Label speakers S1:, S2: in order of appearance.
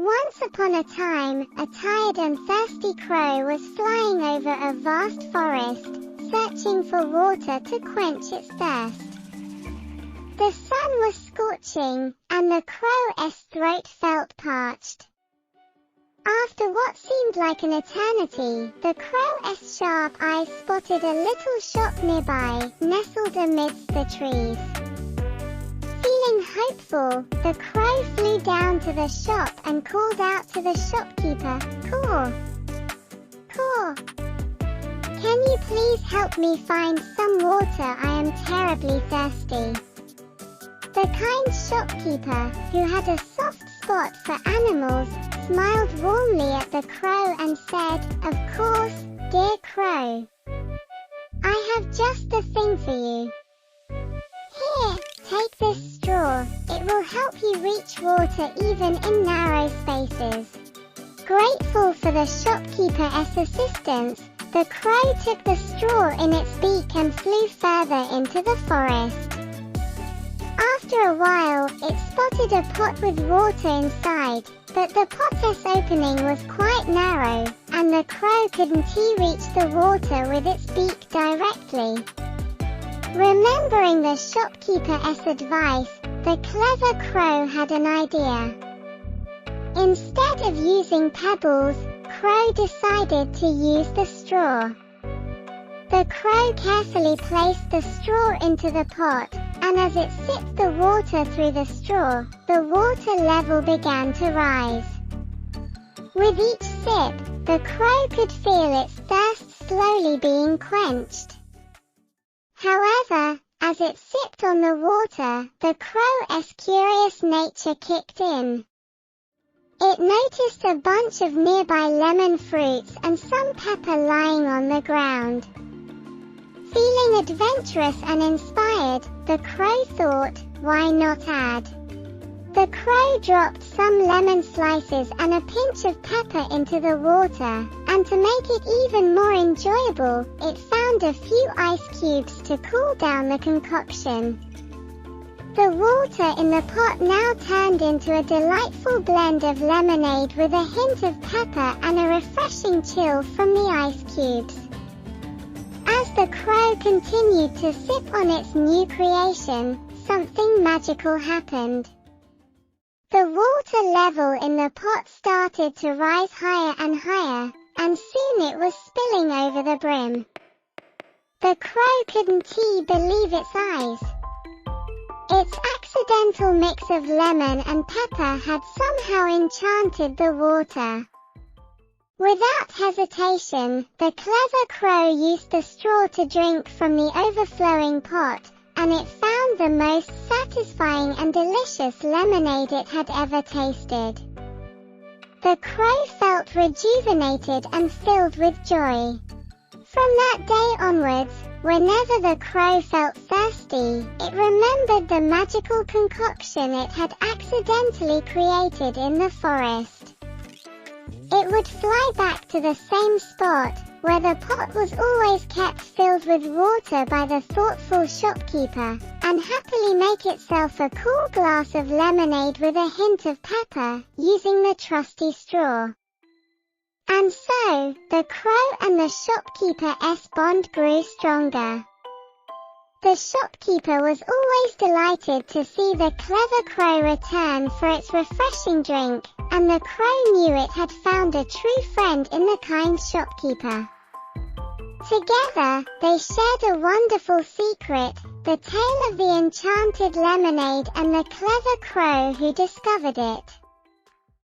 S1: Once upon a time, a tired and thirsty crow was flying over a vast forest, searching for water to quench its thirst. The sun was scorching, and the crow's throat felt parched. After what seemed like an eternity, the crow's sharp eyes spotted a little shop nearby, nestled amidst the trees. Feeling hopeful, the crow flew down to the shop and called out to the shopkeeper, "Caw! Caw! Can you please help me find some water? I am terribly thirsty." The kind shopkeeper, who had a soft spot for animals, smiled warmly at the crow and said, "Of course, dear crow. I have just the thing for you. Here, take this straw. It will help you reach water even in narrow spaces." Grateful for the shopkeeper's assistance, the crow took the straw in its beak and flew further into the forest. After a while, it spotted a pot with water inside, but the pot's opening was quite narrow, and the crow couldn't reach the water with its beak directly. Remembering the shopkeeper's advice, the clever crow had an idea. Instead of using pebbles, Crow decided to use the straw. The crow carefully placed the straw into the pot, and as it sipped the water through the straw, the water level began to rise. With each sip, the crow could feel its thirst slowly being quenched. However, as it sipped on the water, the crow's curious nature kicked in. It noticed a bunch of nearby lemon fruits and some pepper lying on the ground. Feeling adventurous and inspired, the crow thought, why not add? The crow dropped some lemon slices and a pinch of pepper into the water, and to make it even more enjoyable, it found a few ice cubes to cool down the concoction. The water in the pot now turned into a delightful blend of lemonade with a hint of pepper and a refreshing chill from the ice cubes. As the crow continued to sip on its new creation, something magical happened. The water level in the pot started to rise higher and higher, and soon it was spilling over the brim. The crow couldn't believe its eyes. Its accidental mix of lemon and pepper had somehow enchanted the water. Without hesitation, the clever crow used the straw to drink from the overflowing pot, and it found the most satisfying and delicious lemonade it had ever tasted. The crow felt rejuvenated and filled with joy. From that day onwards, whenever the crow felt thirsty, it remembered the magical concoction it had accidentally created in the forest. It would fly back to the same spot, where the pot was always kept filled with water by the thoughtful shopkeeper, and happily make itself a cool glass of lemonade with a hint of pepper, using the trusty straw. And so, the crow and the shopkeeper's bond grew stronger. The shopkeeper was always delighted to see the clever crow return for its refreshing drink, and the crow knew it had found a true friend in the kind shopkeeper. Together, they shared a wonderful secret, the tale of the enchanted lemonade and the clever crow who discovered it.